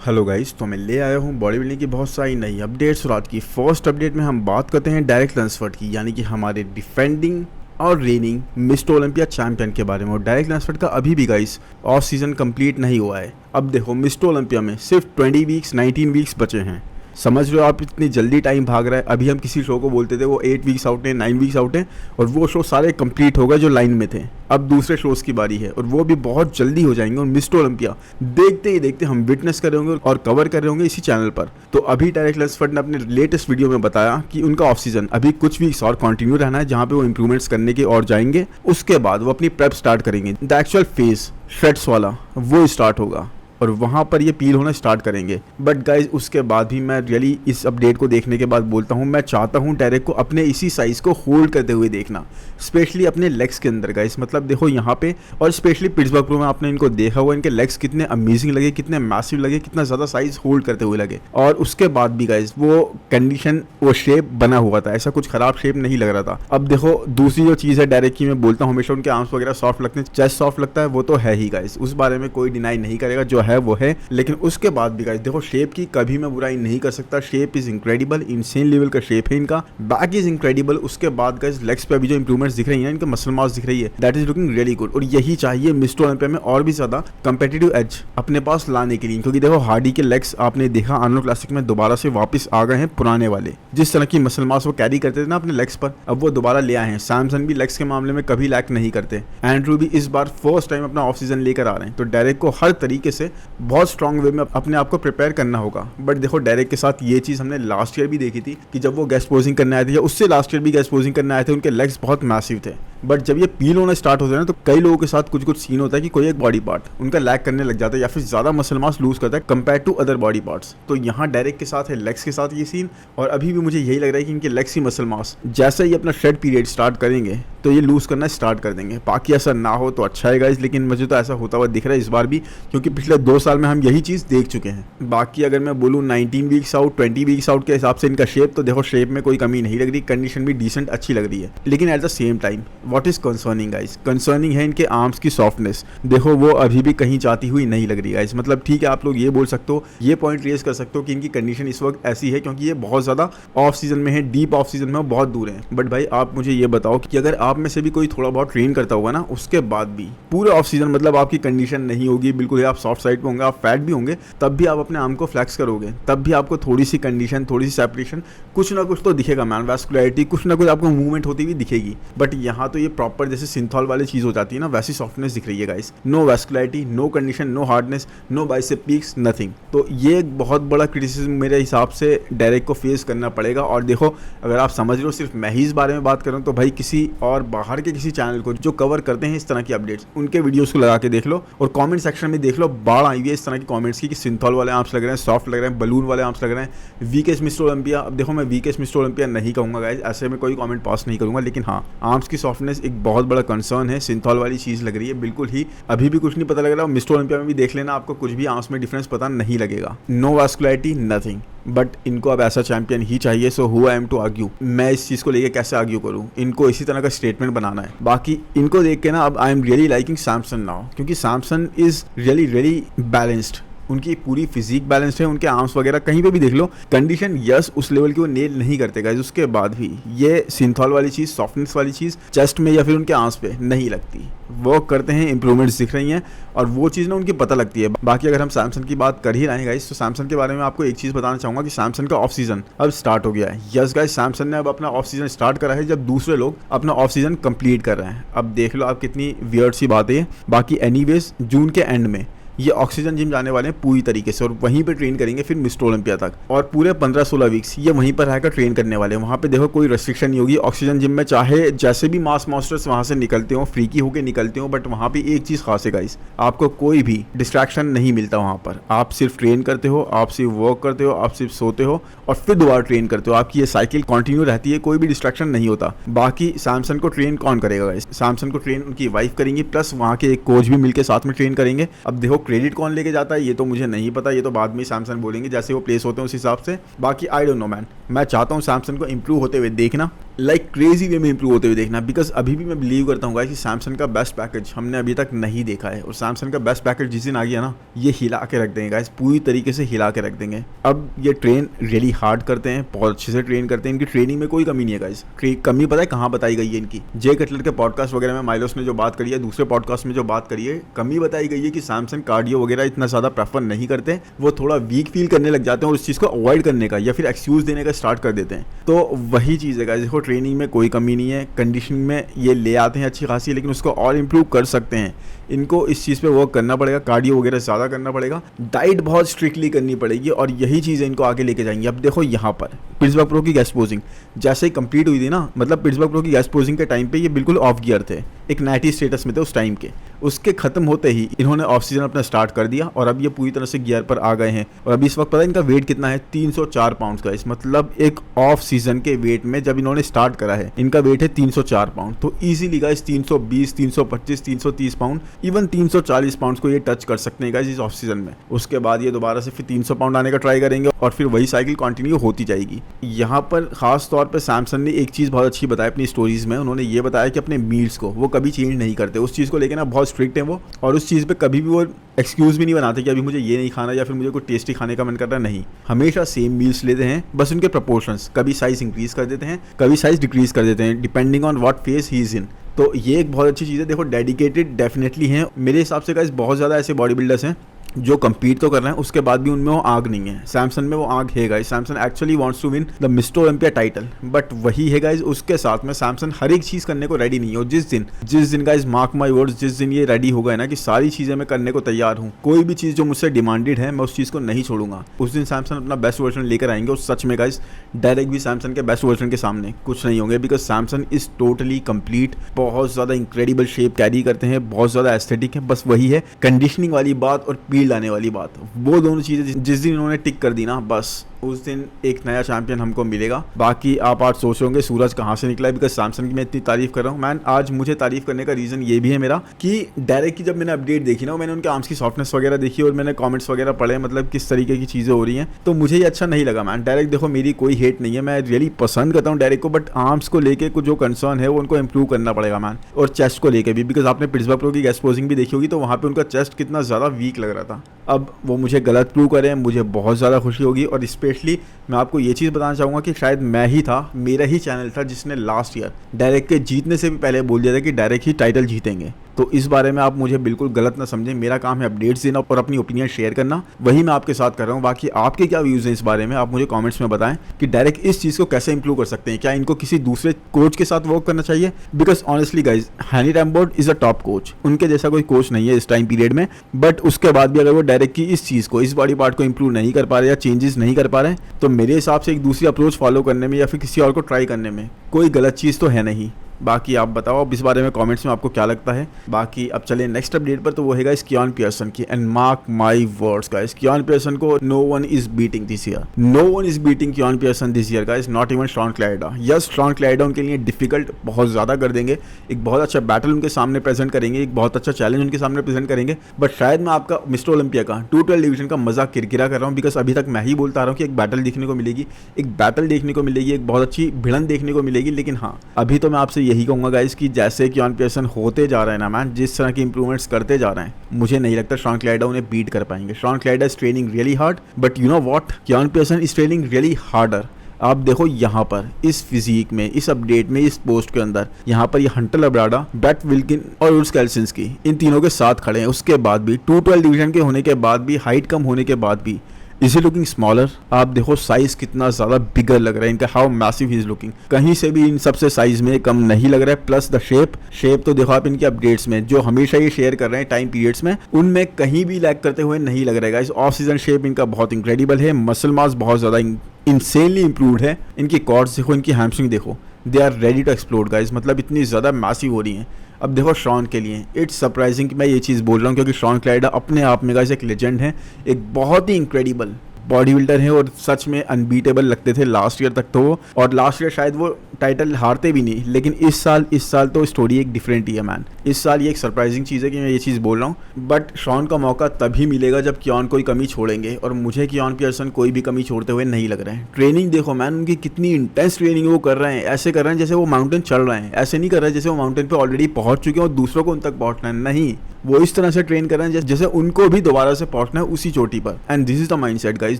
Hello guys, तो मैं ले आया हूँ बॉडी बिल्डिंग की बहुत सारी नई अपडेट्स। और आज की फर्स्ट अपडेट में हम बात करते हैं डायरेक्ट लैंसफर्ड की, यानी कि हमारे डिफेंडिंग और रेनिंग मिस्टर ओलंपिया चैंपियन के बारे में। और डायरेक्ट लैंसफर्ड का अभी भी गाइस ऑफ सीजन कंप्लीट नहीं हुआ है। अब देखो, मिस्टर ओलंपिया में सिर्फ 20 वीक्स 19 वीक्स बचे हैं। समझ रहे हो आप, इतनी जल्दी टाइम भाग रहा है। अभी हम किसी शो को बोलते थे वो 8 वीक्स आउट है, 9 वीक्स आउट है, और वो शो सारे कंप्लीट हो गए जो लाइन में थे। अब दूसरे शोज की बारी है और वो भी बहुत जल्दी हो जाएंगे। और मिस्टर ओलंपिया देखते ही देखते हम विटनेस कर रहे होंगे और कवर कर रहे होंगे इसी चैनल पर। तो अभी डायरेक्ट लैंसफर्ड ने अपने लेटेस्ट वीडियो में बताया कि उनका ऑफ सीजन अभी कुछ वीक्स और कंटिन्यू रहना है, जहां पे वो इंप्रूवमेंट्स करने के और जाएंगे। उसके बाद वो अपनी प्रेप स्टार्ट करेंगे। द एक्चुअल फेज श्रेड्स वाला वो स्टार्ट होगा और वहाँ पर ये पील होना स्टार्ट करेंगे। बट गाइज, उसके बाद भी मैं रियली इस अपडेट को देखने के बाद बोलता हूँ, मैं चाहता हूँ डायरेक्ट को अपने इसी साइज़ को होल्ड करते हुए देखना, स्पेशली अपने लेग्स के अंदर गाइज। मतलब देखो यहाँ पे, और स्पेशली पिट्सबर्ग प्रो में आपने इनको देखा हुआ, इनके लेग्स कितने अमेजिंग लगे, कितने मैसिव लगे, कितना ज़्यादा साइज होल्ड करते हुए लगे। और उसके बाद भी गाइज वो कंडीशन, वो शेप बना हुआ था, ऐसा कुछ खराब शेप नहीं लग रहा था। अब देखो, दूसरी जो चीज़ है डायरेक्ट की, मैं बोलता हूँ हमेशा उनके आर्म्स वगैरह सॉफ्ट लगते हैं, चेस्ट सॉफ्ट लगता है, वो तो है ही गाइज, उस बारे में कोई डिनाई नहीं करेगा, जो है वो है। लेकिन उसके बाद भी गाइस देखो, शेप की कभी मैं बुराई नहीं कर सकता। Shape is incredible, insane level का शेप है इनका। Back is incredible. उसके बाद गाइस लेग्स पे अभी जो इंप्रूवमेंट्स दिख रही हैं, इनके मसल मास दिख रही है, that is looking really good. और यही चाहिए मिस्टर ओलंपिया में, और भी ज्यादा कंपेटिटिव एज अपने पास लाने के लिए। क्योंकि देखो, हार्डी के लेग्स आपने देखा आर्नोल्ड क्लासिक में दोबारा से वापस आ गए हैं पुराने वाले। जिस तरह की मसल मास वो कैरी करते थे ना अपने लेग्स पर, अब वो दोबारा ले आए हैं। सैमसन भी लेग्स के मामले में कभी लैक नहीं करते। एंड्रू भी इस बार फर्स्ट टाइम अपना ऑफ सीजन लेकर आ रहे हैं। तो डायरेक्ट को हर तरीके से बहुत स्ट्रांग वे में अपने आप को प्रिपेयर करना होगा। बट देखो, डायरेक्ट के साथ ये चीज़ हमने लास्ट ईयर भी देखी थी कि जब वो गेस्ट पोजिंग करने आए थे, या उससे लास्ट ईयर भी गेस्ट पोजिंग करने आए थे, उनके लेग्स बहुत मैसिव थे। बट जब ये पील होना स्टार्ट होता है ना, तो कई लोगों के साथ कुछ कुछ सीन होता है कि कोई एक बॉडी पार्ट उनका लैग करने लग जाता है, या फिर ज़्यादा मसल मास लूज करता है compare to other body parts. तो यहाँ डायरेक्ट के साथ है लेग्स के साथ ये सीन। और अभी भी मुझे यही लग रहा है कि इनके लेग्स की मसल मास जैसे ही अपना शेड पीरियड स्टार्ट करेंगे तो ये लूज करना स्टार्ट कर देंगे। बाकी ऐसा ना हो तो अच्छा है गाइस, लेकिन मुझे तो ऐसा होता हुआ दिख रहा है इस बार भी, क्योंकि पिछले 2 साल में हम यही चीज़ देख चुके हैं। बाकी अगर मैं बोलूँ 19 वीक्स आउट 20 वीक्स आउट के हिसाब से इनका शेप, तो देखो शेप में कोई कमी नहीं लग रही, कंडीशन भी डिसेंट अच्छी लग रही है। लेकिन at the same time what is concerning guys, concerning है इनके आर्म्स की सॉफ्टनेस। देखो, वो अभी भी कहीं जाती हुई नहीं लग रही गाइस। मतलब ठीक है, आप लोग ये बोल सकते हो, ये पॉइंट रेज कर सकते हो कि इनकी कंडीशन इस वक्त ऐसी है क्योंकि ये बहुत ज़्यादा ऑफ सीजन में है, डीप ऑफ सीजन में बहुत दूर है। बट भाई, आप मुझे ये बताओ कि अगर आप में से भी कोई थोड़ा बहुत ट्रेन करता होगा ना, उसके बाद भी पूरे ऑफ सीजन मतलब आपकी कंडीशन नहीं होगी बिल्कुल ही, आप सॉफ्ट साइड पे होंगे, आप फैट भी होंगे, तब भी आप अपने आर्म को फ्लैक्स करोगे, तब भी आपको थोड़ी सी कंडीशन, थोड़ी सी सेपरेशन, कुछ ना कुछ तो दिखेगा मैन, वैस्कुलरिटी, कुछ ना कुछ आपको मूवमेंट होती हुई दिखेगी। बट यहाँ तो ये प्रॉपर जैसे सिंथॉल वाली चीज़ हो जाती है ना, वैसी सॉफ्टनेस दिख रही है guys. No vascularity, no condition, no hardness, no bicep peaks, nothing. तो ये एक बहुत बड़ा क्रिटिसिज्म मेरे हिसाब से डायरेक्ट को फेस करना पड़ेगा। और देखो, अगर आप समझ रहे हो सिर्फ मैं ही इस बारे में बात कर रहा हूँ, तो भाई किसी और बाहर के किसी चैनल को जो कवर करते हैं इस तरह की अपडेट्स, उनके वीडियोस को लगा के देख लो और कमेंट सेक्शन में देख लो, बाढ़ आई हुई है इस तरह की कमेंट्स की कि सिंथॉल वाले आर्म्स लग रहे हैं, सॉफ्ट लग रहे हैं, बलून वाले आर्म्स लग रहे हैं, वीकेस्ट मिस्टर ओलंपिया। अब देखो, मैं वीकेस्ट मिस्टर ओलंपिया नहीं कहूँगा गाइस, ऐसे में कोई कमेंट पास नहीं करूँगा, लेकिन हाँ, आर्म्स की सॉफ्टनेस एक बहुत बड़ा कंसर्न है। सिंथॉल वाली चीज़ लग रही है बिल्कुल ही, अभी भी कुछ नहीं पता लग रहा। मिस्टर ओलंपिया में भी देख लेना, आपको कुछ भी आर्म्स में डिफरेंस पता नहीं लगेगा। No vascularity, nothing. बट इनको अब ऐसा चैंपियन ही चाहिए। So who I am to argue, मैं इस चीज़ को लेके कैसे आर्ग्यू करूँ, इनको इसी तरह का स्टेटमेंट बनाना है। बाकी इनको देख के ना अब I am really liking Samson now, क्योंकि सैमसन इज रियली बैलेंस्ड, उनकी पूरी फिजिक बैलेंस्ड है, उनके आर्म्स वगैरह कहीं पे भी देख लो, कंडीशन यस उस लेवल की वो नेल नहीं करते गाइस। उसके बाद भी ये सिंथॉल वाली चीज़, सॉफ्टनेस वाली चीज़ चेस्ट में या फिर उनके आर्म्स पे नहीं लगती। वर्क करते हैं, इंप्रूवमेंट्स दिख रही हैं, और वो चीज़ ना उनकी पता लगती है। बाकी अगर हम सैमसन की बात कर ही रहे हैं गाइस, तो सैमसन के बारे में आपको एक चीज़ बताना चाहूँगा कि सैमसन का ऑफ सीजन अब स्टार्ट हो गया है। यस गाइस, सैमसन ने अब अपना ऑफ सीजन स्टार्ट करा है, जब दूसरे लोग अपना ऑफ सीजन कंप्लीट कर रहे हैं। अब देख लो आप, कितनी वियर्ड सी बात है। बाकी एनीवेज, जून के एंड में ये ऑक्सीजन जिम जाने वाले हैं पूरी तरीके से, और वहीं पे ट्रेन करेंगे फिर मिस्टर ओलंपिया तक, और पूरे 15-16 वीक्स ये वहीं पर रहकर ट्रेन करने वाले हैं। वहाँ पे देखो कोई रेस्ट्रिक्शन नहीं होगी ऑक्सीजन जिम में, चाहे जैसे भी मास मास्टर्स वहाँ से निकलते हो, फ्रीकी होकर निकलते हो, बट वहाँ पे एक चीज़ खास है गाइस, आपको कोई भी डिस्ट्रैक्शन नहीं मिलता वहाँ पर। आप सिर्फ ट्रेन करते हो, आप सिर्फ वर्क करते हो, आप सिर्फ सोते हो और फिर दोबारा ट्रेन करते हो। आपकी ये साइकिल कंटिन्यू रहती है, कोई भी डिस्ट्रैक्शन नहीं होता। बाकी सैमसन को ट्रेन कौन करेगा गाइस? सैमसन को ट्रेन उनकी वाइफ करेंगी, प्लस वहाँ के एक कोच भी मिलकर साथ में ट्रेन करेंगे। अब देखो, क्रेडिट कौन लेके जाता है ये तो मुझे नहीं पता, ये तो बाद में सैमसन बोलेंगे जैसे वो प्लेस होते हैं उस हिसाब से। बाकी आई डोंट नो मैन, मैं चाहता हूँ सैमसन को इंप्रूव होते हुए देखना, लाइक क्रेजी वे में इंप्रूव होते हुए देखना, बिकॉज अभी भी मैं बिलीव करता हूँ कि सैमसंग का बेस्ट पैकेज हमने अभी तक नहीं देखा है, और सैमसंग का बेस्ट पैकेज जिस दिन आ गया ना, ये हिला के रख देंगे गाइस, पूरी तरीके से हिला के रख देंगे। अब ये ट्रेन रियली हार्ड करते हैं, बहुत अच्छे से ट्रेन करते हैं, इनकी ट्रेनिंग में कोई कमी नहीं है गाइस। कमी पता है कहाँ बताई गई है इनकी? जे कटलर के पॉडकास्ट वगैरह में माइलोस ने जो बात करी है, दूसरे पॉडकास्ट में जो बात करी है, कमी बताई गई है कि सैमसंग कार्डियो वगैरह इतना ज़्यादा प्रेफर नहीं करते, वो थोड़ा वीक फील करने लग जाते हैं और उस चीज़ को अवॉइड करने का या फिर एक्सक्यूज़ देने का स्टार्ट कर देते हैं। तो वही चीज़ है गाइस, देखो ट्रेनिंग में कोई कमी नहीं है, कंडीशनिंग में ये ले आते हैं अच्छी खासी, लेकिन उसको और इम्प्रूव कर सकते हैं। इनको इस चीज़ पे वर्क करना पड़ेगा, कार्डियो वगैरह ज़्यादा करना पड़ेगा, डाइट बहुत स्ट्रिक्टली करनी पड़ेगी, और यही चीज़ें इनको आगे लेके जाएंगी। अब देखो यहाँ पर पिट्सबर्ग प्रो की गेस्ट पोजिंग जैसे ही कंप्लीट हुई थी ना, मतलब पिट्सबर्ग प्रो की गेस्ट पोजिंग के टाइम पे ये बिल्कुल ऑफ गियर थे, एक नाइटी स्टेटस में थे उस टाइम के। उसके खत्म होते ही इन्होंने ऑफ सीजन अपना स्टार्ट कर दिया और अब ये पूरी तरह से गियर पर आ गए हैं। और अभी इस वक्त पता है इनका वेट कितना है? 304 पाउंड का। इस मतलब एक ऑफ सीजन के वेट में जब इन्होंने स्टार्ट करा है, इनका वेट है 304 पाउंड। तो easily guys 320, 325, 330 pound, even 340 pound को ये टच कर सकते हैं गाइस इस ऑफ सीजन में। उसके बाद ये दोबारा से फिर 300 पाउंड आने का ट्राई करेंगे और फिर वही साइकिल कंटिन्यू होती जाएगी। यहाँ पर खास तौर पर सैमसंग ने एक चीज़ बहुत अच्छी बताई अपनी स्टोरीज में, उन्होंने ये बताया कि अपने मील्स को वो कभी चेंज नहीं करते। उस चीज़ को लेकर ना बहुत स्ट्रिक्ट है वो, और उस चीज़ पे कभी भी वो एक्सक्यूज़ भी नहीं बनाते कि अभी मुझे ये नहीं खाना या फिर मुझे कोई टेस्टी खाने का मन कर रहा है। नहीं, हमेशा सेम मील्स लेते हैं, बस उनके प्रपोर्शंस, कभी साइज़ इंक्रीज़ कर देते हैं, कभी साइज़ डिक्रीज़ कर देते हैं, depending on what phase he is in. तो ये एक बहुत अच्छी चीज़ है। देखो डेडिकेटेड डेफिनेटली हैं मेरे हिसाब से गाइस, बहुत ज़्यादा ऐसे बॉडी बिल्डर्स हैं जो कम्पीट तो कर रहे हैं, उसके बाद भी उनमें वो आग नहीं है। सैमसंग में वो आग है guys. Samsung actually wants to win the mister Olympia title, but वही है गाइस, उसके साथ में सैमसंग हर एक चीज़ करने को रेडी नहीं है। और जिस दिन गाइस, मार्क माई वर्ड्स, जिस दिन ये रेडी हो गए ना कि सारी चीज़ें मैं करने को तैयार हूँ, कोई भी चीज़ जो मुझसे डिमांडेड है मैं उस चीज़ को नहीं छोड़ूंगा, उस दिन सैमसंग अपना बेस्ट वर्जन लेकर आएंगे। और सच में गाइस, डायरेक्ट भी सैमसंग के बेस्ट वर्जन के सामने कुछ नहीं होंगे, because Samsung is totally complete, बहुत ज़्यादा इंक्रेडिबल शेप कैरी करते हैं, बहुत ज़्यादा एस्थेटिक है। बस वही है कंडीशनिंग वाली बात और पील लाने वाली बात, वो दोनों चीज़ें जिस दिन इन्होंने टिक कर दी ना, बस उस दिन एक नया चैंपियन हमको मिलेगा। बाकी आप आज सोच रहे होंगे सूरज कहाँ से निकला है, बिकॉज सैमसंग की मैं इतनी तारीफ कर रहा हूँ। मैन आज मुझे तारीफ करने का रीज़न ये भी है मेरा कि डायरेक्ट की जब मैंने अपडेट देखी ना, मैंने उनके आर्म्स की सॉफ्टनेस वगैरह देखी और मैंने कमेंट्स वगैरह पढ़े, मतलब किस तरीके की चीज़ें हो रही हैं, तो मुझे ये अच्छा नहीं लगा। मैन डायरेक्ट देखो, मेरी कोई हेट नहीं है, मैं रियली पसंद करता हूँ डायरेक्ट को, बट आर्म्स को लेकर कुछ जो कंसर्न है वो उनको इंप्रूव करना पड़ेगा मैन। और चेस्ट को लेकर भी, बिकॉज आपने पिट्सबर्ग प्रो की गेस्ट पोजिंग भी देखी होगी, तो वहाँ पर उनका चेस्ट कितना ज़्यादा वीक लग रहा था। अब वो मुझे गलत प्रूव करें, मुझे बहुत ज़्यादा खुशी होगी। और स्पेशली मैं आपको ये चीज़ बताना चाहूँगा कि शायद मैं ही था, मेरा ही चैनल था जिसने लास्ट ईयर डायरेक्ट के जीतने से भी पहले बोल दिया था कि डायरेक्ट ही टाइटल जीतेंगे। तो इस बारे में आप मुझे बिल्कुल गलत ना समझें, मेरा काम है अपडेट्स देना और अपनी ओपिनियन शेयर करना, वही मैं आपके साथ कर रहा हूँ। बाकी आपके क्या व्यूज़ हैं इस बारे में, आप मुझे कमेंट्स में बताएं कि डायरेक्ट इस चीज़ को कैसे इंप्रूव कर सकते हैं। क्या इनको किसी दूसरे कोच के साथ वर्क करना चाहिए? बिकॉज ऑनेस्टली गाइज, हैनी रैमबोर्ड इज़ अ टॉप कोच, उनके जैसा कोई कोच नहीं है इस टाइम पीरियड में। बट उसके बाद भी अगर वो डायरेक्ट की इस चीज़ को, इस बॉडी पार्ट को इंप्रूव नहीं कर पा रहे या चेंजेस नहीं कर पा रहे, तो मेरे हिसाब से एक दूसरी अप्रोच फॉलो करने में या फिर किसी और को ट्राई करने में कोई गलत चीज़ तो है नहीं। बाकी आप बताओ अब इस बारे में कमेंट्स में आपको क्या लगता है। बाकी अब चले नेक्स्ट अपडेट पर, तो वो है गाइस कियान पियर्सन की। And mark my words guys, Kian Pearson को no one is beating this year, no one is beating Kian Pearson this year guys, not even Shaun Clarida. Yes, Shaun Clarida उनके लिए difficult बहुत ज़्यादा कर देंगे, एक बहुत अच्छा बैटल उनके सामने प्रेजेंट करेंगे, एक बहुत अच्छा चैलेंज उनके सामने प्रेजेंट करेंगे। बट शायद मैं आपका मिस्टर ओलंपिया का 212 डिवीजन का मजाक किरकिरा कर रहा हूँ, बिकॉज अभी तक मैं ही बोलता आ रहा हूँ कि एक बैटल देखने को मिलेगी, एक बैटल देखने को मिलेगी, एक बहुत अच्छी भिड़न देखने को मिलेगी। लेकिन हाँ, अभी तो मैं आपसे यही कहूँगा गाइस कि जैसे कियान पियर्सन होते जा रहे हैं ना मैन, जिस तरह की इंप्रूवमेंट्स करते जा रहे हैं, मुझे नहीं लगता शॉन क्लाइडा उन्हें बीट कर पाएंगे। Shaun Clarida is training really hard, but you know what, Kian Pearson is training really harder. आप देखो यहाँ पर इस फिजिक में, इस अपडेट में, इस पोस्ट के अंदर, यहाँ पर ये हंटर लब्राडा, ब्रैट विल्किन और उर्स केल्सिंस्की इन तीनों के साथ खड़े हैं। उसके बाद भी 212 डिवीजन के होने के बाद भी, हाइट कम होने के बाद भी, इज ही लुकिंग स्मॉलर। आप देखो साइज कितना ज़्यादा बिगर लग रहा है इनका, how massive he is looking, कहीं से भी इन सबसे साइज में कम नहीं लग रहा है। प्लस द शेप तो देखो आप इनके अपडेट्स में जो हमेशा ये शेयर कर रहे हैं टाइम पीरियड्स में, उनमें कहीं भी लैग करते हुए नहीं लग रहा है। इस ऑफ सीजन शेप इनका बहुत इंक्रेडिबल है, मसल मास बहुत ज़्यादा इंसेनली इंप्रूव्ड है। इनकी कॉर्ड्स देखो, इनकी हैमस्ट्रिंग देखो, they are ready to explode guys, मतलब इतनी ज़्यादा मैसिव हो रही हैं। अब देखो शॉन के लिए इट्स सरप्राइजिंग कि मैं ये चीज़ बोल रहा हूँ, क्योंकि शॉन क्लाइडा अपने आप में गाइस एक लेजेंड है, एक बहुत ही इंक्रेडिबल, बॉडी बिल्डर हैं और सच में अनबीटेबल लगते थे लास्ट ईयर तक तो, और लास्ट ईयर शायद वो टाइटल हारते भी नहीं, लेकिन इस साल तो स्टोरी एक डिफरेंट ही है मैन। इस साल ये एक सरप्राइजिंग चीज़ है कि मैं ये चीज़ बोल रहा हूँ, बट शॉन का मौका तभी मिलेगा जब कियान कोई कमी छोड़ेंगे, और मुझे कियान पियर्सन कोई भी कमी छोड़ते हुए नहीं लग रहे हैं। ट्रेनिंग देखो मैन, उनकी कितनी इंटेंस ट्रेनिंग वो कर रहे हैं, ऐसे कर रहे हैं जैसे वो माउंटेन चढ़ रहे हैं, ऐसे नहीं कर रहे हैं जैसे वो माउंटेन पे ऑलरेडी पहुंच चुके हैं और दूसरों को उन तक पहुंचना है, नहीं, वो इस तरह से ट्रेन कर रहे हैं जैसे उनको भी दोबारा से पहुंचना है उसी चोटी पर। And this is the mindset guys,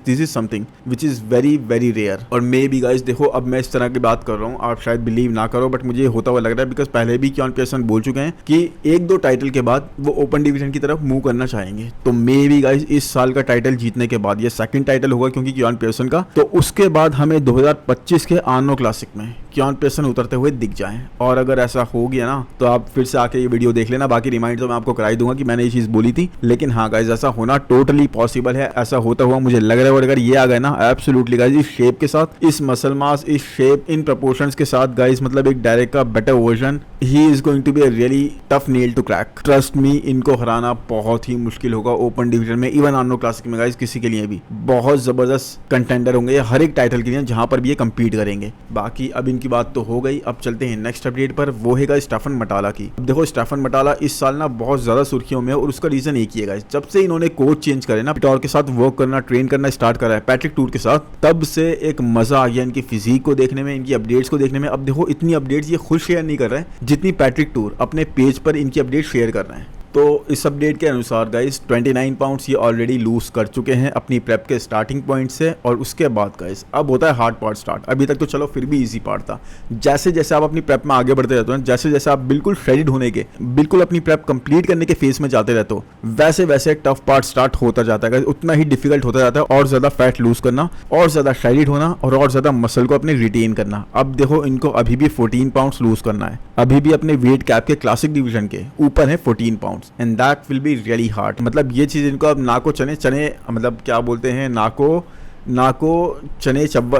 this is something which is very very rare. और मे बी गाइस देखो, अब मैं इस तरह की बात कर रहा हूँ, आप शायद बिलीव ना करो, बट मुझे होता हुआ लग रहा है, बिकॉज पहले भी कियान पियर्सन बोल चुके हैं कि 1-2 टाइटल के बाद वो ओपन डिवीजन की तरफ मूव करना चाहेंगे। तो मे बी गाइस इस साल का टाइटल जीतने के बाद, ये सेकंड टाइटल होगा क्योंकि कियान पियर्सन का, तो उसके बाद हमें 2025 के आर्नो क्लासिक में कियान पियर्सन उतरते हुए दिख जाएं। और अगर ऐसा हो गया ना, तो आप फिर से आके ये वीडियो देख लेना, बाकी रिमाइंड तो मैं आपको कराई दूंगा कि मैंने ये चीज़ बोली थी। लेकिन हाँ गाइज, ऐसा होना टोटली पॉसिबल है, ऐसा होता हुआ मुझे लग रहा है। और अगर ये आ गया ना, एब्सोल्युटली गाइज, इस शेप के साथ, इस मसल मास, इस शेप, इन प्रपोर्शंस के साथ गाइज, मतलब एक डायरेक्ट का better version, he is going to be a really tough nail to crack. Trust me, इनको हराना बहुत ही मुश्किल होगा ओपन डिवीजन में, इवन आर्नो क्लासिक में गाइज, किसी के लिए भी बहुत जबरदस्त कंटेंडर होंगे हर एक टाइटल के लिए जहां पर भी ये कम्पीट करेंगे। बाकी अब इनकी बात तो हो गई, अब चलते हैं नेक्स्ट अपडेट पर, वो है गाइस स्टेफन मटाला की। अब देखो, स्टेफन मटाला इस साल ना बहुत ज्यादा सुर्खियों में है, और उसका रीजन एक ही है गाइस, जब से इन्होंने कोच चेंज करे ना, पिटोर के साथ वर्क करना, ट्रेन करना स्टार्ट करा है पैट्रिक टूर के साथ, तब से एक मजा आ गया इनकी फिजिक को देखने में, इनकी अपडेट्स को देखने में। अब देखो, इतनी अपडेट्स ये खुद शेयर नहीं कर रहे हैं जितनी पैट्रिक टूर अपने पेज पर इनकी अपडेट शेयर कर रहे हैं। तो इस अपडेट के अनुसार गाइस 29 पाउंड्स ये ऑलरेडी लूज कर चुके हैं अपनी प्रेप के स्टार्टिंग पॉइंट से। और उसके बाद गाइस अब होता है हार्ड पार्ट स्टार्ट। अभी तक तो चलो फिर भी इजी पार्ट था, जैसे जैसे आप अपनी प्रेप में आगे बढ़ते रहते हो, जैसे जैसे आप बिल्कुल शेडिड होने के, बिल्कुल अपनी प्रेप कंप्लीट करने के फेस में जाते रहते हो, वैसे वैसे टफ पार्ट स्टार्ट होता जाता है, उतना ही डिफिकल्ट होता जाता है, और ज्यादा फैट लूज करना, और ज्यादा शेडिड होना, और ज्यादा मसल को अपने रिटेन करना। अब देखो, इनको अभी भी 14 पाउंड्स लूज करना है, अभी भी अपने वेट कैप के क्लासिक डिवीजन के ऊपर है 14 pounds, and that will be really hard. मतलब ये चीज इनको अब ना को चने मतलब क्या बोलते हैं, ना को चने चब्बा,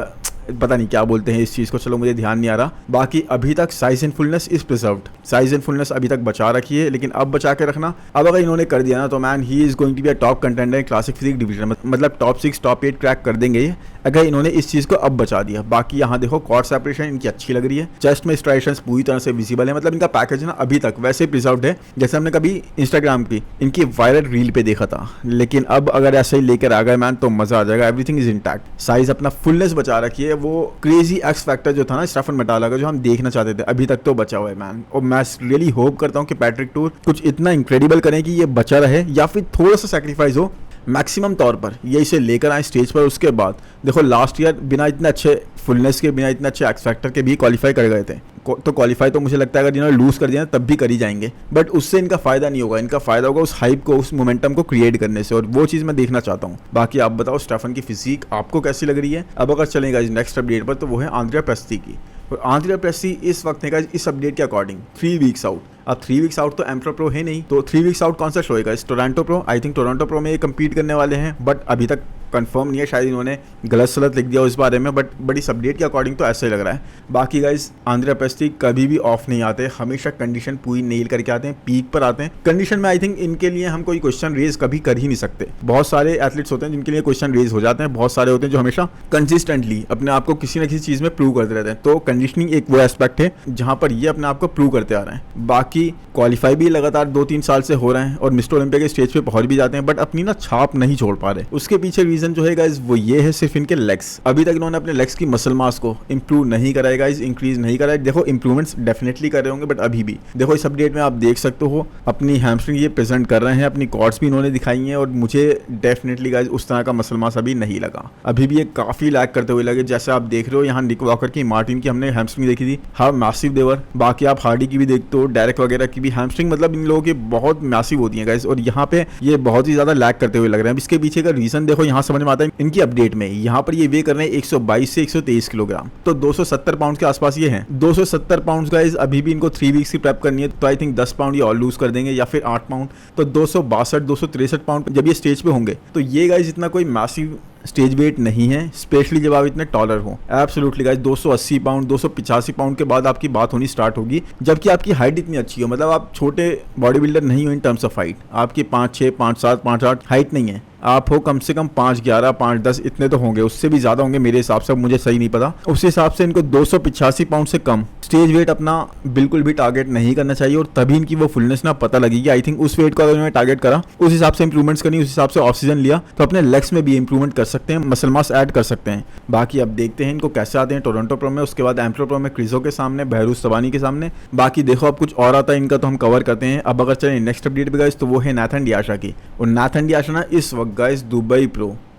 पता नहीं क्या बोलते हैं इस चीज़ को, चलो मुझे ध्यान नहीं आ रहा। बाकी अभी तक size and fullness is preserved, size and fullness अभी तक बचा रखी है, लेकिन अब बचा के रखना। अब अगर इन्होंने कर दिया ना, तो man he is going to be a top contender in classic physique division, मतलब टॉप 6 टॉप 8 क्रैक कर देंगे ये, अगर इन्होंने इस चीज़ को अब बचा दिया। बाकी यहाँ देखो, कॉर्ड सेपरेशन इनकी अच्छी लग रही है, चेस्ट में स्ट्राइशंस पूरी तरह से विजिबल है, मतलब इनका पैकेज ना अभी तक वैसे प्रिजर्व्ड है जैसे हमने कभी इंस्टाग्राम की इनकी वायरल रील पे देखा था। लेकिन अब अगर ऐसे ही लेकर आ गए मैन, तो मजा आ जाएगा। एवरीथिंग इज इंटैक्ट, साइज अपना फुलनेस बचा रखी है, वो क्रेजी एक्स फैक्टर जो था ना स्टेफन मटाला का, जो हम देखना चाहते थे, अभी तक तो बचा हुआ है मैन। और मैं रियली होप करता हूँ कि पैट्रिक टूर कुछ इतना इंक्रेडिबल करें कि ये बचा रहे, या फिर थोड़ा सा सैक्रिफाइस हो मैक्सिमम तौर पर, ये इसे लेकर आए स्टेज पर। उसके बाद देखो, लास्ट ईयर बिना इतने अच्छे फुलनेस के, बिना इतने अच्छे एक्स फैक्टर के भी क्वालिफाई कर गए थे, तो क्वालिफाई तो मुझे लगता है अगर जिन्होंने लूज कर दिया तब भी कर ही जाएंगे, बट उससे इनका फायदा नहीं होगा। इनका फायदा होगा उस हाइप को, उस मोमेंटम को क्रिएट करने से, और वो चीज़ मैं देखना चाहता हूँ। बाकी आप बताओ, स्टेफन की फिजिक आपको कैसी लग रही है? अब अगर चलेगा इस नेक्स्ट अपडेट पर, तो वो है आंद्रिया प्रेस्टी की। और आंद्रिया प्रेस्टी इस वक्त है इस अपडेट के अकॉर्डिंग 3 वीक्स आउट। अब 3 वीक्स आउट तो एम्प्रो प्रो है नहीं, तो 3 वीक्स आउट कौन सा शो होगा? इस Toronto pro, I think Toronto pro में ये कम्पीट करने वाले हैं, बट अभी तक कंफर्म नहीं है, शायद इन्होंने गलत सलत लिख दिया उस बारे में, बट इस अपडेट के अकॉर्डिंग तो ऐसा ही लग रहा है। बाकी गाइज, आंद्रिया प्रेस्टी कभी भी ऑफ नहीं आते, हमेशा कंडीशन पूरी नेल करके आते हैं, पीक पर आते हैं। कंडीशन में आई थिंक इनके लिए हम कोई क्वेश्चन रेज कभी कर ही नहीं सकते। बहुत सारे एथलीट्स होते हैं जिनके लिए क्वेश्चन रेज हो जाते हैं, बहुत सारे होते हैं जो हमेशा कंसिस्टेंटली अपने आप को किसी न किसी चीज़ में प्रूव करते रहते हैं। तो कंडीशनिंग एक वो एस्पेक्ट है जहाँ पर ये अपने आप को प्रूव करते आ रहे हैं। बाकी क्वालिफाई भी लगातार 2-3 साल से हो रहे हैं, और मिस्टर ओलंपिया के स्टेज पे पहुंच भी जाते हैं, बट अपनी ना छाप नहीं छोड़ पा रहे। उसके पीछे रीजन जो है गाइज, वो ये है सिर्फ इनके लेग्स। अभी तक इन्होंने अपने लेग्स की मसल मास को इंप्रूव नहीं कराया गाइज, इंक्रीज नहीं कराया। देखो, इंप्रूवमेंट्स डेफिनेटली कर रहे होंगे, बट अभी भी देखो इस अपडेट में आप देख सकते हो अपनी हैमस्ट्रिंग ये प्रेजेंट कर रहे हैं, अपनी कॉर्ड्स भी इन्होंने दिखाई हैं, और मुझे डेफिनेटली गाइज उस तरह का मसल मास अभी नहीं लगा। अभी भी ये काफी लैग करते हुए लगे, जैसे आप देख रहे हो यहाँ निक वॉकर की, मार्टिन की हमने हैमस्ट्रिंग देखी थी, हाँ मैसिव देवर। बाकी आप हार्डी की भी देखते हो, डेरेक वगैरह की भी हैमस्ट्रिंग मतलब इन लोगों की बहुत मैसिव होती है गाइज, और यहाँ पे ये बहुत ही ज्यादा लैग करते हुए लग रहे हैं। इसके पीछे का रीजन देखो, यहाँ समझ में आता है इनकी अपडेट में। यहाँ पर ये वे कर रहे हैं 122 से 123 किलोग्राम, तो 270 पाउंड के आसपास ये हैं। 270 पाउंड गाइज, अभी भी इनको 3 वीक्स की प्रेप करनी है, तो आई थिंक 10 पाउंड ये और लूज कर देंगे, या फिर 8 पाउंड। तो 262-263 पाउंड जब ये स्टेज पे होंगे, तो ये गाइज इतना कोई मैसिव स्टेज वेट नहीं है, स्पेशली जब आप इतने टॉलर हो। एब्सोल्युटली गाइस, 280 पाउंड 285 पाउंड के बाद आपकी बात होनी स्टार्ट होगी, जबकि आपकी हाइट इतनी अच्छी हो, मतलब आप छोटे बॉडी बिल्डर नहीं हो इन टर्म्स ऑफ हाइट, आपकी 5'6", 5'7", 5'8" हाइट नहीं है, आप हो कम से कम 5-11, 5-10 इतने तो होंगे, उससे भी ज़्यादा होंगे मेरे हिसाब से, मुझे सही नहीं पता। उस हिसाब से इनको 285 पाउंड से कम स्टेज वेट अपना बिल्कुल भी टारगेट नहीं करना चाहिए, और तभी इनकी वो फुलनेस ना पता लगेगी। आई थिंक उस वेट को अगर इन्होंने टारगेट करा, उस हिसाब से इंप्रूवमेंट्स करनी, उस हिसाब से ऑक्सीजन लिया, तो अपने लेग्स में भी इंप्रूवमेंट कर सकते हैं, मसल मास ऐड कर सकते हैं। बाकी अब देखते हैं इनको कैसे आते हैं टोरंटो प्रो में, उसके बाद एम्प्रो प्रो में क्रिजो के सामने, बहरूज तबानी के सामने। बाकी देखो अब कुछ और आता है इनका तो हम कवर करते हैं। अब अगर चलें नेक्स्ट अपडेट पे गाइस, तो वो है नाथन डियाशा की। और नाथन डियाशा ना इस वक्त गाइस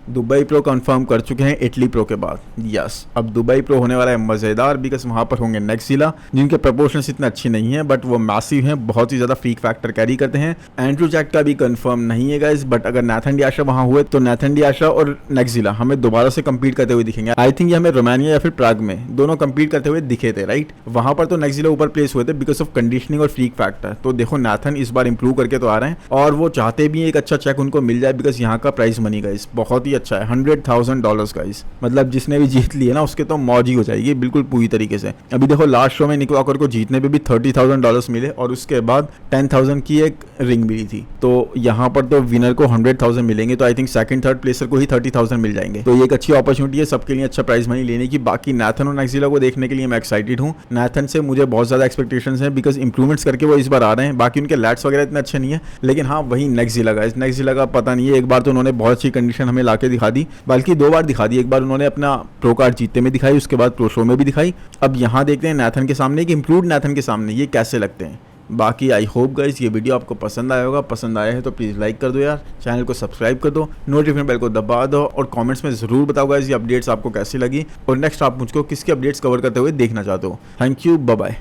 दुबई प्रो कंफर्म कर चुके हैं इटली प्रो के बाद। यस, अब दुबई प्रो होने वाला है मज़ेदार, बिकॉज वहाँ पर होंगे नेक्सिला, जिनके प्रपोर्शंस इतने अच्छी नहीं है, बट वो मैसिव हैं, बहुत ही ज़्यादा फ्रीक फैक्टर कैरी करते हैं। एंड्रू जैक का भी कंफर्म नहीं है गाइस, बट अगर नाथन डियाशा वहाँ हुए तो नाथन डियाशा और नेक्सिला हमें दोबारा से कम्पीट करते हुए दिखेंगे। आई थिंक ये हमें रोमानिया या फिर प्राग में दोनों कम्पीट करते हुए दिखे थे, राइट। वहाँ पर तो नेक्सिला ऊपर प्लेस हुए थे बिकॉज ऑफ कंडीशनिंग और फ्रीक फैक्टर। तो देखो नाथन इस बार इंप्रूव करके तो आ रहे हैं, और वो चाहते भी एक अच्छा चेक उनको मिल जाए, बिकॉज यहाँ का प्राइस मनी गाइस बहुत ही अच्छा है, $100,000 गाइस। मतलब जिसने भी जीत लिए ना उसके तो मौज ही हो जाएगी बिल्कुल पूरी तरीके से। अभी देखो लास्ट शो में निक वॉकर को जीतने पे भी $30,000 मिले, और उसके बाद 10,000 की एक रिंग मिली थी। तो यहाँ पर तो विनर को 100,000 मिलेंगे, तो आई थिंक सेकंड थर्ड प्लेसर को ही 30,000 मिल जाएंगे। तो ये एक अच्छी अपॉर्चुनिटी है सबके लिए अच्छा प्राइज मनी लेने की। बाकी नाथन और नेक्सिला को देखने के लिए मैं एक्साइटेड हूँ। नाथन से मुझे बहुत ज़्यादा एक्सपेक्टेशंस हैं, बिकॉज इंप्रूवमेंट्स करके वो इस बार आ रहे हैं। बाकी उनके लैट्स वगैरह इतने अच्छे नहीं है, लेकिन हाँ वही नेक्सिला का पता नहीं है। एक बार तो उन्होंने बहुत अच्छी कंडीशन हमें ला के दिखा दी, बल्कि 2 बार दिखा दी। एक बार उन्होंने अपना प्रो कार्ड जीतते में दिखाई, उसके बाद प्रो शो में भी दिखाई। अब यहाँ देखते हैं नाथन के सामने, कि इंप्रूव्ड नाथन के सामने ये कैसे लगते हैं। बाकी आई होप गाइस ये वीडियो आपको पसंद आया होगा। पसंद आया है तो प्लीज़ लाइक कर दो यार, चैनल को सब्सक्राइब कर दो, नोटिफिकेशन बेल को दबा दो, और कमेंट्स में ज़रूर बताओ गाइस ये अपडेट्स आपको कैसी लगी, और नेक्स्ट आप मुझको किसके अपडेट्स कवर करते हुए देखना चाहते हो। Thank you, bye bye.